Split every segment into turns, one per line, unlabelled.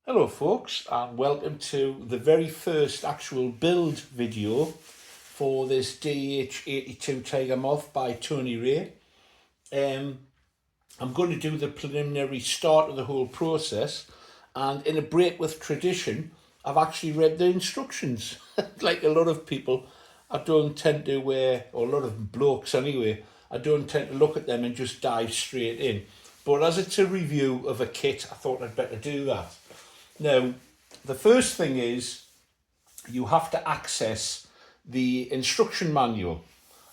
Hello folks, and welcome to the very first actual build video for this DH82 Tiger Moth by Tony Ray. I'm going to do the preliminary start of the whole process, and in a break with tradition I've actually read the instructions. Like a lot of people, I don't tend to, or a lot of blokes anyway, I don't tend to look at them and just dive straight in. But as it's a review of a kit, I thought I'd better do that. Now, the first thing is you have to access the instruction manual,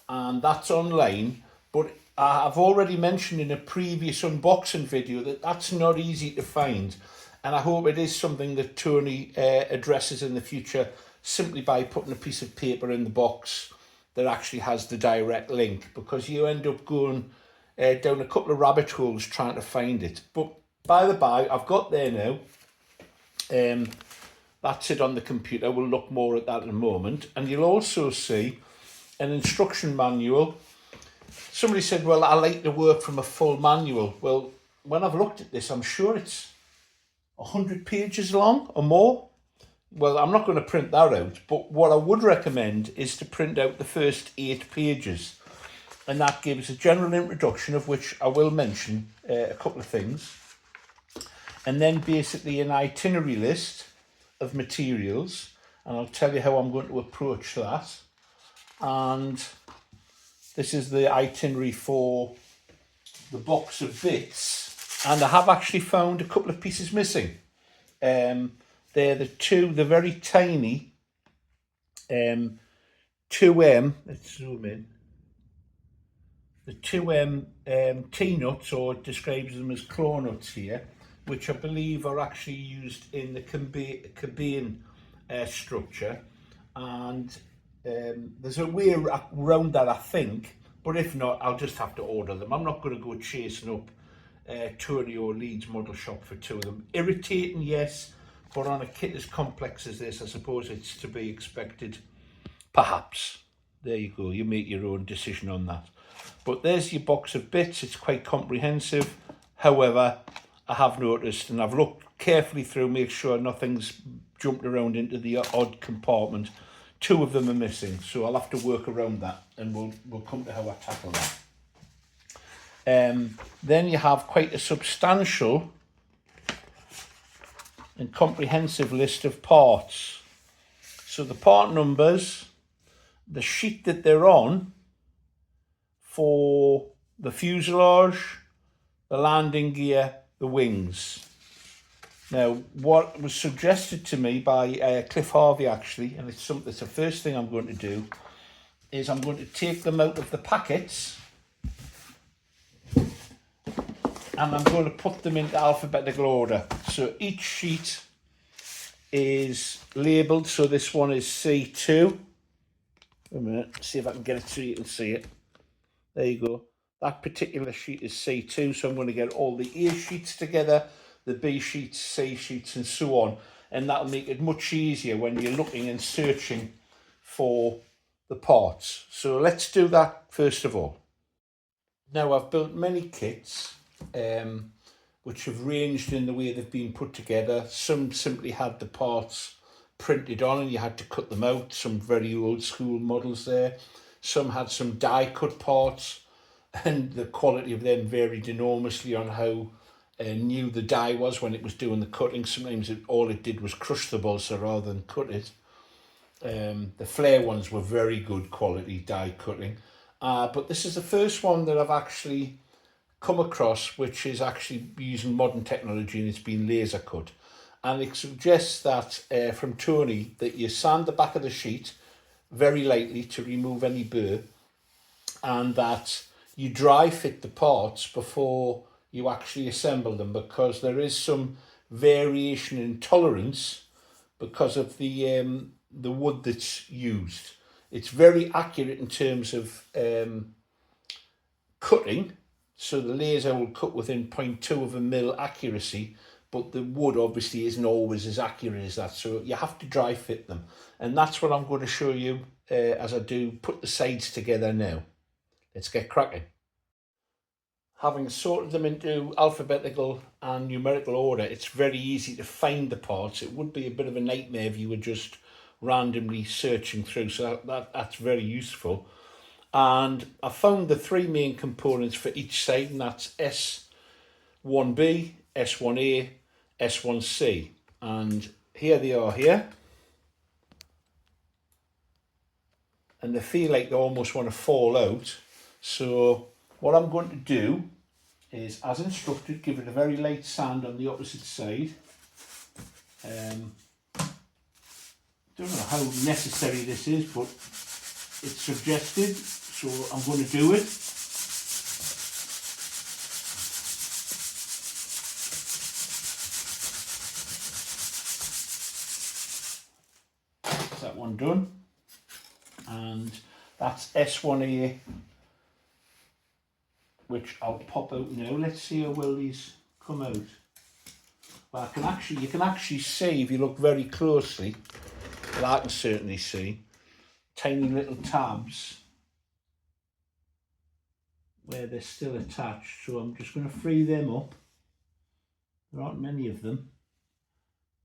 and that's online. But I've already mentioned in a previous unboxing video that that's not easy to find, and I hope it is something that Tony addresses in the future simply by putting a piece of paper in the box that actually has the direct link, because you end up going down a couple of rabbit holes trying to find it. But by the by, I've got there now. That's it on the computer. We'll look more at that in a moment. And you'll also see an instruction manual. Somebody said, well, I like to work from a full manual. Well, when I've looked at this, I'm sure it's 100 pages long or more. Well, I'm not going to print that out, but what I would recommend is to print out the first 8 pages. And that gives a general introduction, of which I will mention a couple of things. And then basically an itinerary list of materials, and I'll tell you how I'm going to approach that. And this is the itinerary for the box of bits, and I have actually found a couple of pieces missing. They're the very tiny 2M, let's zoom in, the 2M T-nuts, or it describes them as claw nuts here, which I believe are actually used in the cabin structure. And there's a way around that, I think, but if not, I'll just have to order them. I'm not going to go chasing up Tony or Leeds Model Shop for 2 of them. Irritating, yes, but on a kit as complex as this, I suppose it's to be expected. Perhaps. There you go, you make your own decision on that. But there's your box of bits. It's quite comprehensive. However, I have noticed, and I've looked carefully through, make sure nothing's jumped around into the odd compartment. 2 of them are missing, so I'll have to work around that, and we'll come to how I tackle that. Then you have quite a substantial and comprehensive list of parts. So the part numbers, the sheet that they're on for the fuselage, the landing gear, the wings. Now, what was suggested to me by Cliff Harvey, actually, and it's the first thing I'm going to do, is I'm going to take them out of the packets and I'm going to put them into alphabetical order. So each sheet is labelled. So this one is C2. Wait a minute, see if I can get it so you can see it. There you go. That particular sheet is C2, so I'm going to get all the A sheets together, the B sheets, C sheets, and so on. And that'll make it much easier when you're looking and searching for the parts. So let's do that first of all. Now, I've built many kits which have ranged in the way they've been put together. Some simply had the parts printed on and you had to cut them out, some very old school models there. Some had some die cut parts, and the quality of them varied enormously on how new the die was when it was doing the cutting. Sometimes all it did was crush the balsa rather than cut it. The flare ones were very good quality die cutting. But this is the first one that I've actually come across which is actually using modern technology, and it's been laser cut. And it suggests that from Tony that you sand the back of the sheet very lightly to remove any burr, and that you dry fit the parts before you actually assemble them, because there is some variation in tolerance because of the wood that's used. It's very accurate in terms of cutting, so the laser will cut within 0.2 of a mil accuracy, but the wood obviously isn't always as accurate as that, so you have to dry fit them. And that's what I'm going to show you as I do put the sides together now. Let's get cracking. having sorted them into alphabetical and numerical order, it's very easy to find the parts. It would be a bit of a nightmare if you were just randomly searching through, so that's very useful. And I found the three main components for each side, and that's S1B, S1A, S1C. And here they are here. And they feel like they almost want to fall out. So what I'm going to do is, as instructed, give it a very light sand on the opposite side. Don't know how necessary this is, but it's suggested, so I'm going to do it. That's that one done. And that's S1A, which I'll pop out now. Let's see how well these come out. Well, you can actually see, if you look very closely, well, I can certainly see tiny little tabs where they're still attached. So I'm just going to free them up. There aren't many of them,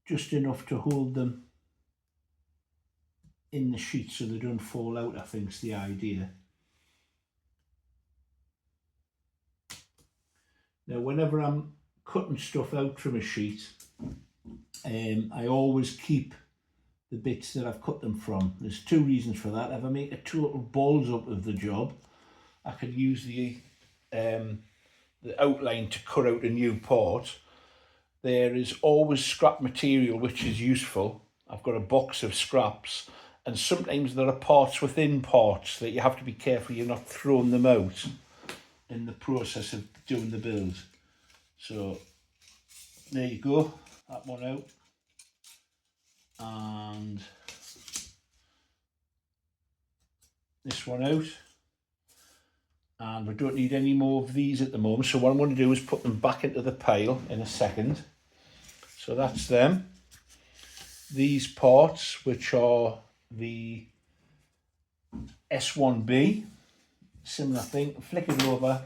just enough to hold them in the sheet so they don't fall out, I think is the idea. Now, whenever I'm cutting stuff out from a sheet, I always keep the bits that I've cut them from. There's two reasons for that. If I make a total balls up of the job, I could use the outline to cut out a new part. There is always scrap material which is useful. I've got a box of scraps, and sometimes there are parts within parts that you have to be careful you're not throwing them out in the process of doing the build. So there you go, that one out. And this one out. And we don't need any more of these at the moment, so what I'm going to do is put them back into the pile in a second. So that's them. These parts, which are the S1B, similar thing, flick it over,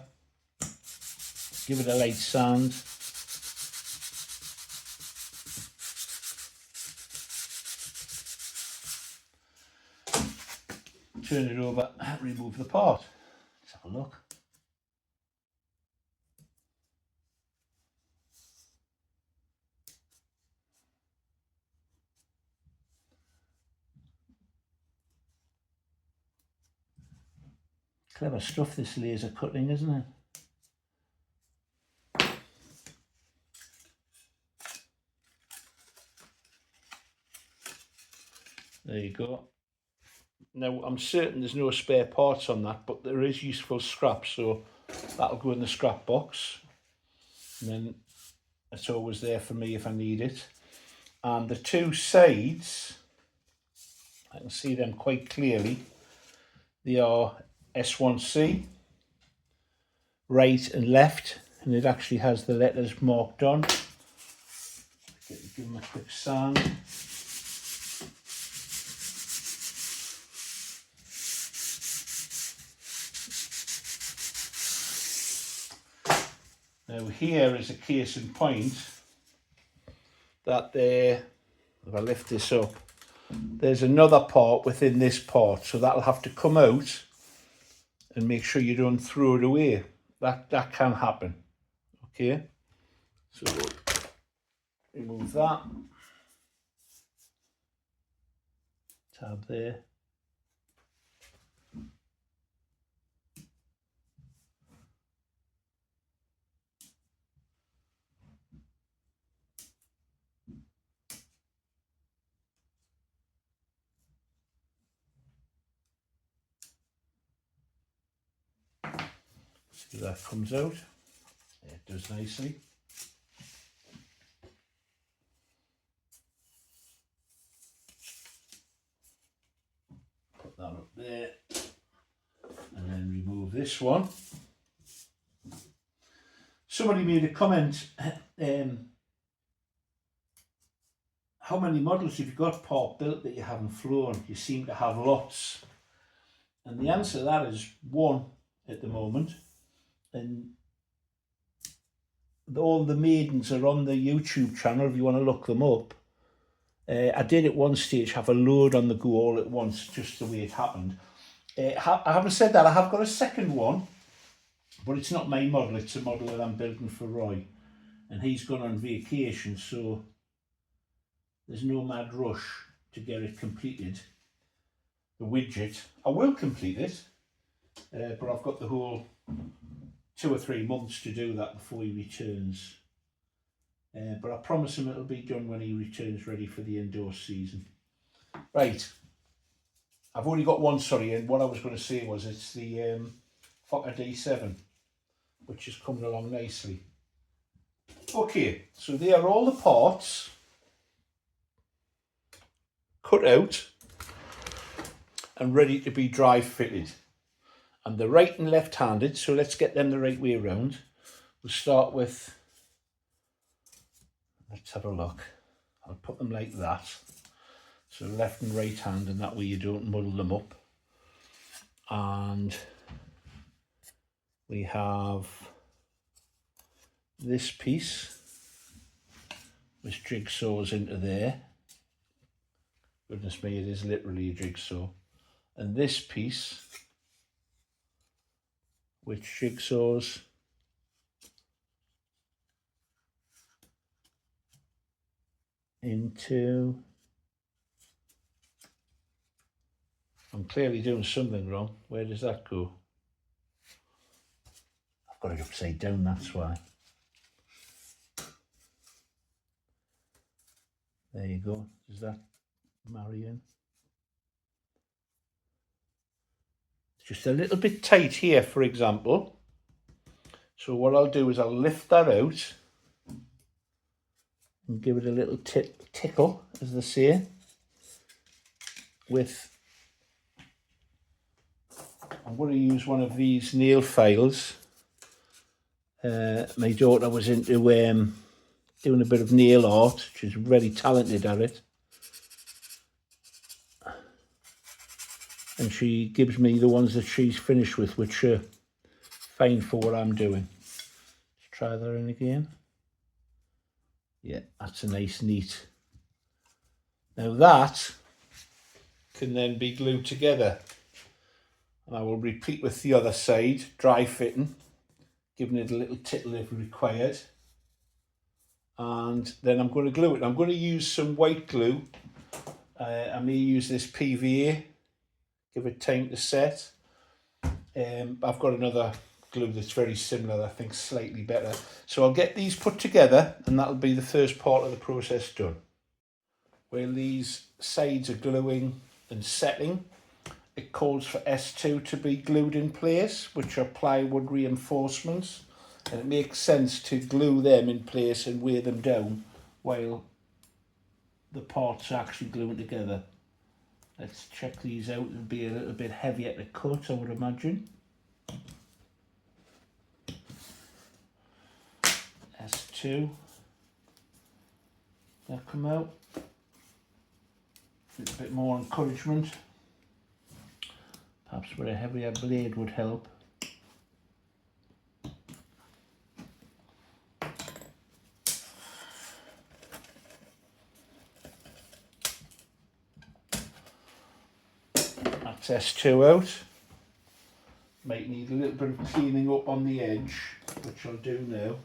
give it a light sand. Turn it over and remove the part. Let's have a look. Clever stuff, this laser cutting, isn't it? There you go. Now, I'm certain there's no spare parts on that, but there is useful scrap, so that'll go in the scrap box. And then it's always there for me if I need it. And the two sides, I can see them quite clearly. They are S1C, right and left, and it actually has the letters marked on. Give them a quick sand. Now here is a case in point that there, if I lift this up, there's another part within this part, so that'll have to come out, and make sure you don't throw it away. That can happen. Okay, so remove that tab there. See, that comes out. It does nicely. Put that up there, and then remove this one. Somebody made a comment, how many models have you got part built that you haven't flown? You seem to have lots. And the answer to that is one at the moment. And all the maidens are on the YouTube channel if you want to look them up. I did at one stage have a load on the go all at once, just the way it happened. Having said that, I have got a second one, but it's not my model, it's a model that I'm building for Roy. And he's gone on vacation, so there's no mad rush to get it completed. The widget, I will complete it, but I've got the whole 2 or 3 months to do that before he returns. But I promise him it'll be done when he returns, ready for the indoor season. Right, I've only got one, sorry, and what I was going to say was it's the Fokker D7, which is coming along nicely. Okay, so there are all the parts cut out and ready to be dry fitted. And they're right and left handed, so let's get them the right way around. We'll start with, let's have a look. I'll put them like that. So left and right hand, and that way you don't muddle them up. And we have this piece, which jigsaws into there. Goodness me, it is literally a jigsaw. And this piece, which jigsaws into, I'm clearly doing something wrong. Where does that go? I've got it upside down, that's why. There you go. Does that marry in? It's just a little bit tight here, for example. So what I'll do is I'll lift that out and give it a little tickle, as they say, with, I'm going to use one of these nail files. My daughter was into doing a bit of nail art. She's very talented at it. And she gives me the ones that she's finished with, which are fine for what I'm doing. Let's try that in again. Yeah, that's a nice, neat. Now that can then be glued together. And I will repeat with the other side, dry fitting, giving it a little tickle if required. And then I'm going to glue it. I'm going to use some white glue. I may use this PVA, give it time to set. I've got another glue that's very similar, I think slightly better. So I'll get these put together and that'll be the first part of the process done. While these sides are gluing and setting, it calls for S2 to be glued in place, which are plywood reinforcements. And it makes sense to glue them in place and weigh them down while the parts are actually gluing together. Let's check these out. It'll be a little bit heavier to cut, I would imagine. S2. That come out. A little bit more encouragement. Perhaps with a heavier blade would help. S2 out. Might need a little bit of cleaning up on the edge, which I'll do now.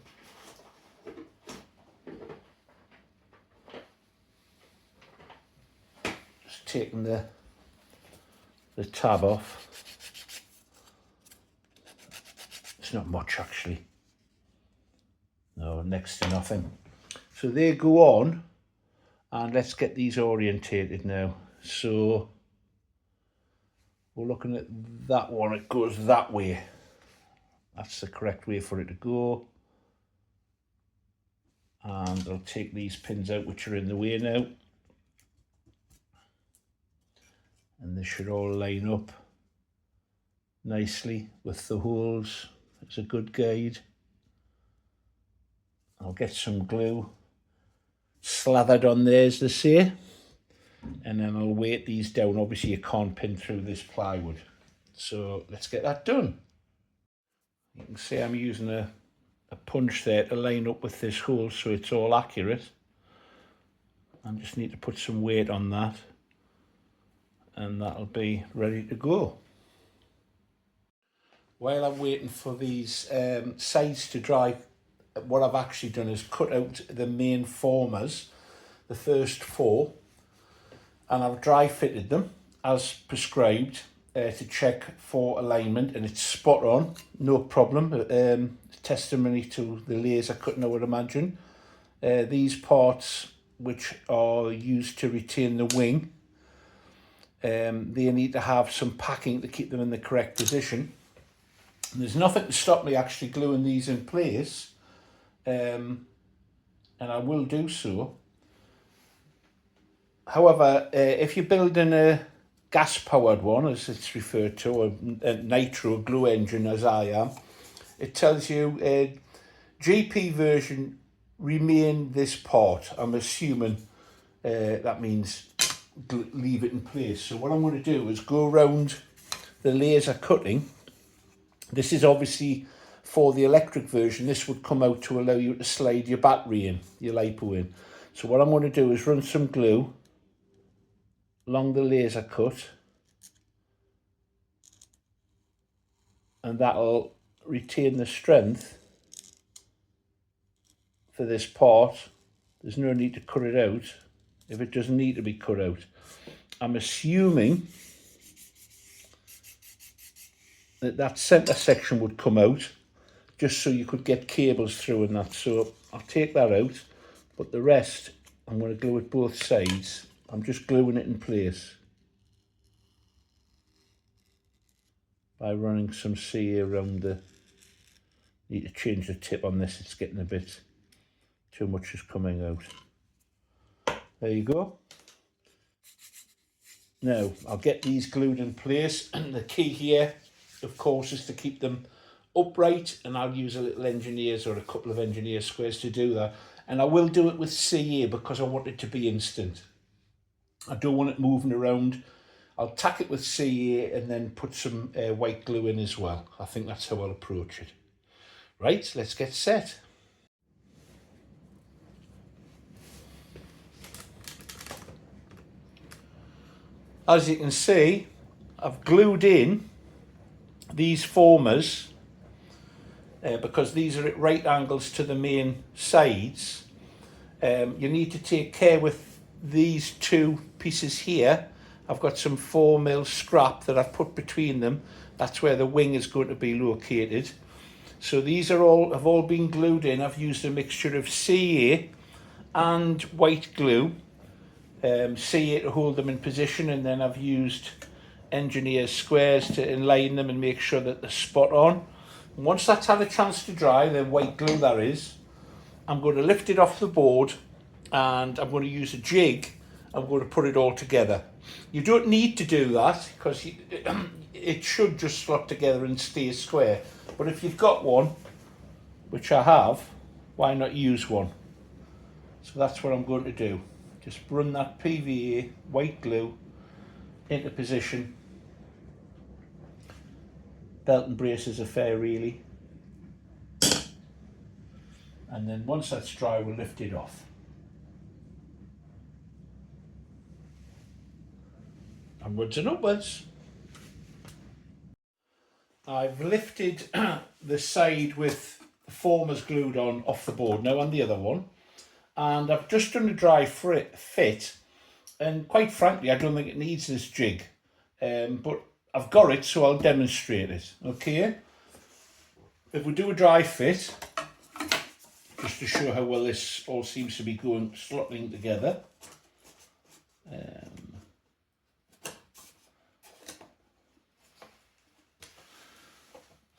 Just taking the tab off. It's not much actually. No, next to nothing. So they go on, and let's get these orientated now. So we're looking at that one, it goes that way. That's the correct way for it to go. And I'll take these pins out which are in the way now. And they should all line up nicely with the holes. It's a good guide. I'll get some glue slathered on there, as they say. And then I'll weight these down. Obviously you can't pin through this plywood. So let's get that done. You can see I'm using a a punch there to line up with this hole so it's all accurate. I just need to put some weight on that, and that'll be ready to go. While I'm waiting for these sides to dry, what I've actually done is cut out the main formers, the first 4, and I've dry fitted them as prescribed to check for alignment, and it's spot on, no problem. Testimony to the laser cutting, I would imagine. These parts, which are used to retain the wing, they need to have some packing to keep them in the correct position. And there's nothing to stop me actually gluing these in place, and I will do so. However, if you're building a gas-powered one, as it's referred to, or a nitro glue engine, as I am, it tells you GP version, remain this part. I'm assuming that means leave it in place. So what I'm going to do is go around the laser cutting. This is obviously for the electric version. This would come out to allow you to slide your battery in, your LiPo in. So what I'm going to do is run some glue along the laser cut, and that'll retain the strength for this part. There's no need to cut it out if it doesn't need to be cut out. I'm assuming that centre section would come out just so you could get cables through and that. So I'll take that out, but the rest I'm going to glue it both sides. I'm just gluing it in place by running some CA around the... Need to change the tip on this, it's getting a bit too much is coming out. There you go. Now I'll get these glued in place, and the key here, of course, is to keep them upright, and I'll use a little engineer's or a couple of engineer squares to do that. And I will do it with CA because I want it to be instant. I don't want it moving around. I'll tack it with CA and then put some white glue in as well. I think that's how I'll approach it. Right, let's get set. As you can see, I've glued in these formers because these are at right angles to the main sides. You need to take care with these 2 pieces here. I've got some 4mm scrap that I've put between them. That's where the wing is going to be located. So these have all been glued in. I've used a mixture of CA and white glue. CA to hold them in position, and then I've used engineer's squares to inline them and make sure that they're spot on. And once that's had a chance to dry, the white glue that is, I'm going to lift it off the board, and I'm going to use a jig. I'm going to put it all together. You don't need to do that because it should just slot together and stay square. But if you've got one, which I have, why not use one? So that's what I'm going to do. Just run that PVA white glue into position. Belt and braces are fair, really. And then once that's dry, we'll lift it off. Onwards and upwards. I've lifted the side with the formers glued on off the board now on the other one, and I've just done a dry fit, and quite frankly I don't think it needs this jig, but I've got it, so I'll demonstrate it. Okay, if we do a dry fit, just to show how well this all seems to be slotting together.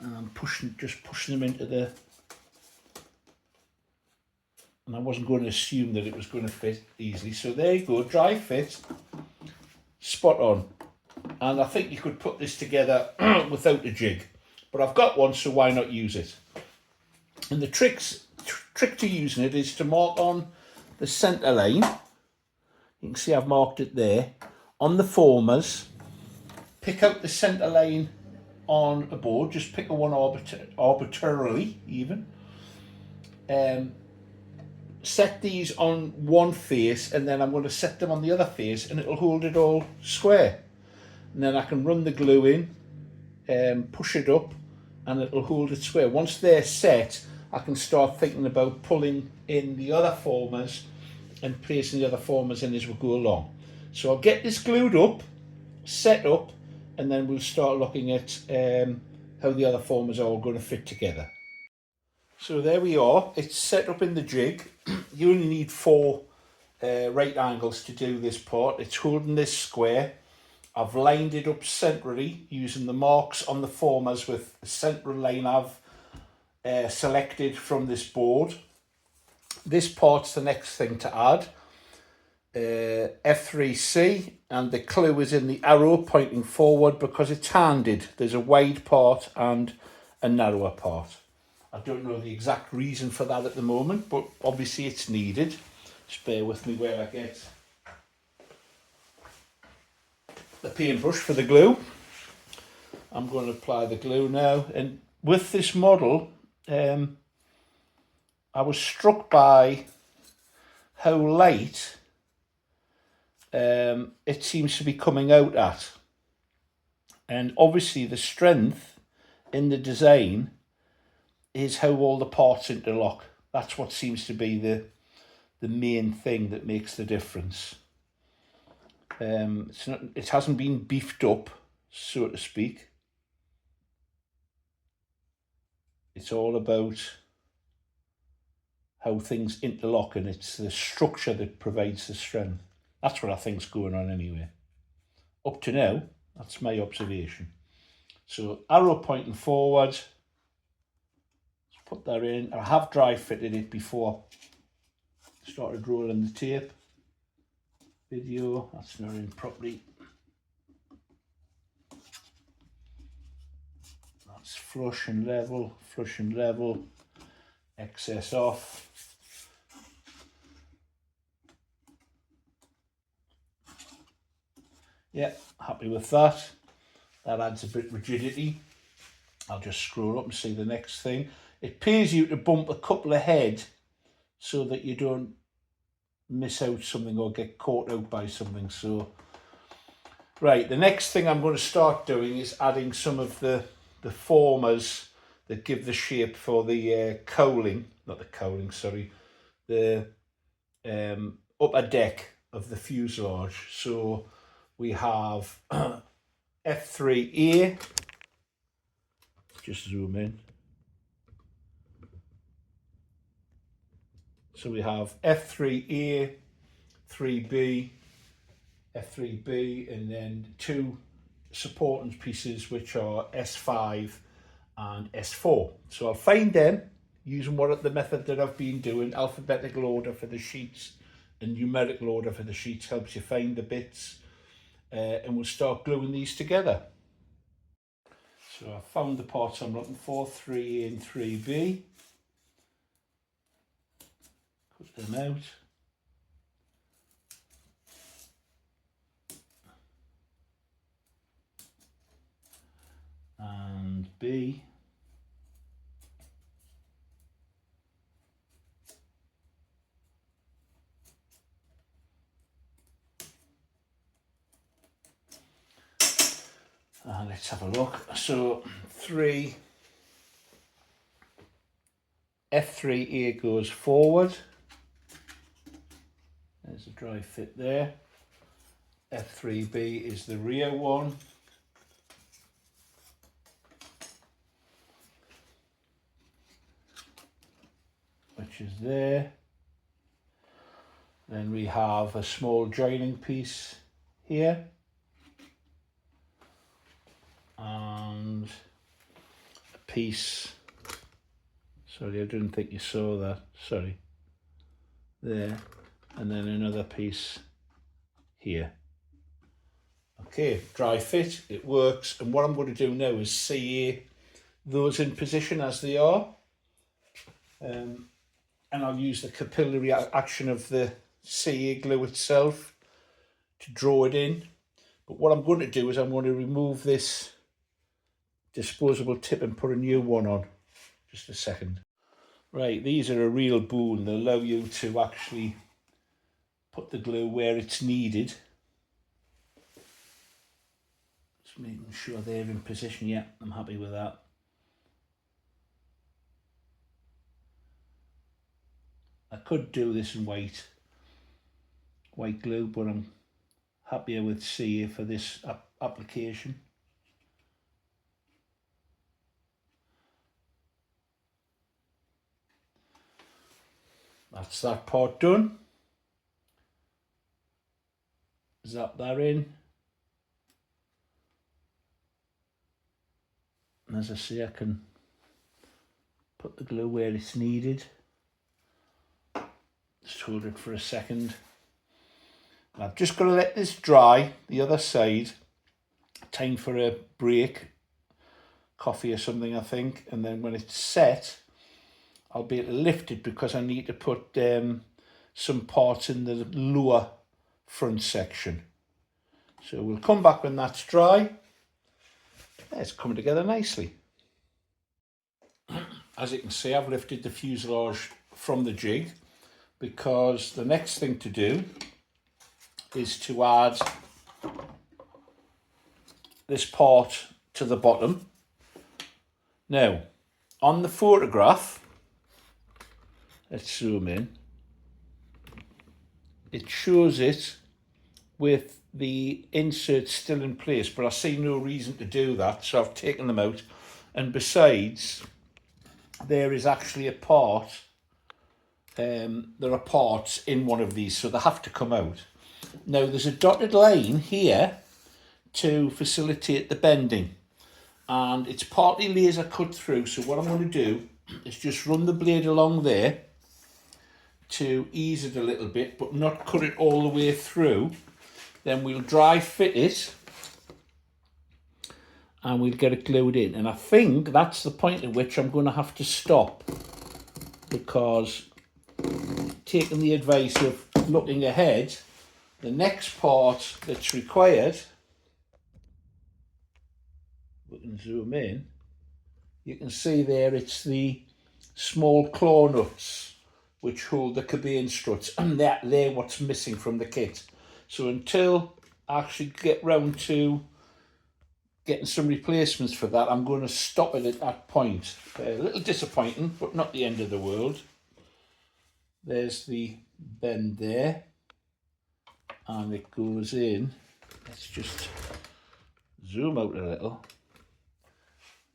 And I'm just pushing them into the, and I wasn't going to assume that it was going to fit easily. So there you go, dry fit, spot on. And I think you could put this together without a jig, but I've got one, so why not use it? And the trick to using it is to mark on the centre line. You can see I've marked it there on the formers. Pick out the centre line on a board, just pick a one arbitrarily even, set these on one face, and then I'm going to set them on the other face, and it'll hold it all square. And then I can run the glue in, push it up, and it'll hold it square. Once they're set, I can start thinking about pulling in the other formers and placing the other formers in as we go along. So I'll get this glued up, set up, and then we'll start looking at how the other formers are all going to fit together. So there we are, it's set up in the jig. You only need 4 right angles to do this part. It's holding this square. I've lined it up centrally using the marks on the formers with the central line I've selected from this board. This part's the next thing to add. F3C, and the clue is in the arrow pointing forward because it's handed. There's a wide part and a narrower part. I don't know the exact reason for that at the moment, but obviously it's needed. Just bear with me while I get the paintbrush for the glue. I'm going to apply the glue now, and with this model I was struck by how light it seems to be coming out at, and obviously the strength in the design is how all the parts interlock. That's what seems to be the main thing that makes the difference. It hasn't been beefed up, so to speak. It's all about how things interlock, and it's the structure that provides the strength. That's what I think's going on anyway. Up to now, that's my observation. So arrow pointing forward. Let's put that in. I have dry fitted it before I started rolling the tape. Video, that's not in properly. That's flush and level, excess off. Yeah, happy with that. That adds a bit of rigidity. I'll just scroll up and see the next thing. It pays you to bump a couple ahead so that you don't miss out something or get caught out by something. So, right, the next thing I'm going to start doing is adding some of the formers that give the shape for the cowling, not the cowling, sorry, the upper deck of the fuselage. So we have F3A, just zoom in. So we have F3A, 3B, F3B, and then 2 supporting pieces which are S5 and S4. So I'll find them using the method that I've been doing. Alphabetical order for the sheets and numerical order for the sheets helps you find the bits, and we'll start gluing these together. So I found the parts I'm looking for, 3A and 3B. Cut them out. And B. And let's have a look. So F3A goes forward. There's a dry fit there. F3B is the rear one. Which is there. Then we have a small joining piece here. And a piece, sorry, I didn't think you saw that, sorry, there, and then another piece here. Okay, dry fit, it works, and what I'm going to do now is CA those in position as they are, and I'll use the capillary action of the CA glue itself to draw it in. But what I'm going to do is I'm going to remove this disposable tip and put a new one on. Just a second. Right, these are a real boon. They allow you to actually put the glue where it's needed. Just making sure they're in position. Yeah, I'm happy with that. I could do this in white glue, but I'm happier with CA for this application. That's that part done. Zap that in. And as I say, I can put the glue where it's needed. Just hold it for a second. I've just got to let this dry, the other side. Time for a break, coffee or something, I think. And then when it's set, I'll be able to lift it because I need to put some parts in the lower front section. So we'll come back when that's dry. It's coming together nicely. As you can see, I've lifted the fuselage from the jig because the next thing to do is to add this part to the bottom. Now, on the photograph, let's zoom in, it shows it with the inserts still in place, but I see no reason to do that, so I've taken them out. And besides, there is actually a part, there are parts in one of these, so they have to come out. Now there's a dotted line here to facilitate the bending, and it's partly laser cut through, so what I'm going to do is just run the blade along there to ease it a little bit, but not cut it all the way through. Then we'll dry fit it and we'll get it glued in. And I think that's the point at which I'm going to have to stop, because taking the advice of looking ahead, the next part that's required, we can zoom in, you can see there it's the small claw nuts which hold the cabane struts, and they're what's missing from the kit. So until I actually get round to getting some replacements for that, I'm going to stop it at that point. A little disappointing, but not the end of the world. There's the bend there, and it goes in. Let's just zoom out a little.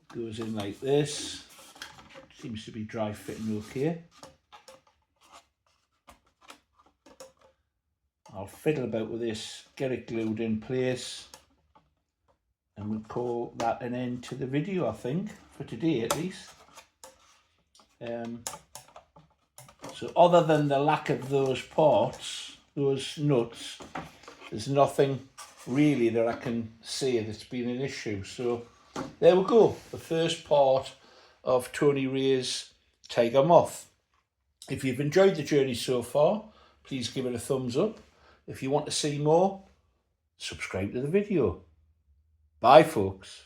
It goes in like this. Seems to be dry fitting okay. I'll fiddle about with this, get it glued in place, and we'll call that an end to the video, I think, for today at least. So other than the lack of those parts, those nuts, there's nothing really that I can say that's been an issue. So there we go, the first part of Tony Ray's Tiger Moth. If you've enjoyed the journey so far, please give it a thumbs up. If you want to see more, subscribe to the video. Bye, folks.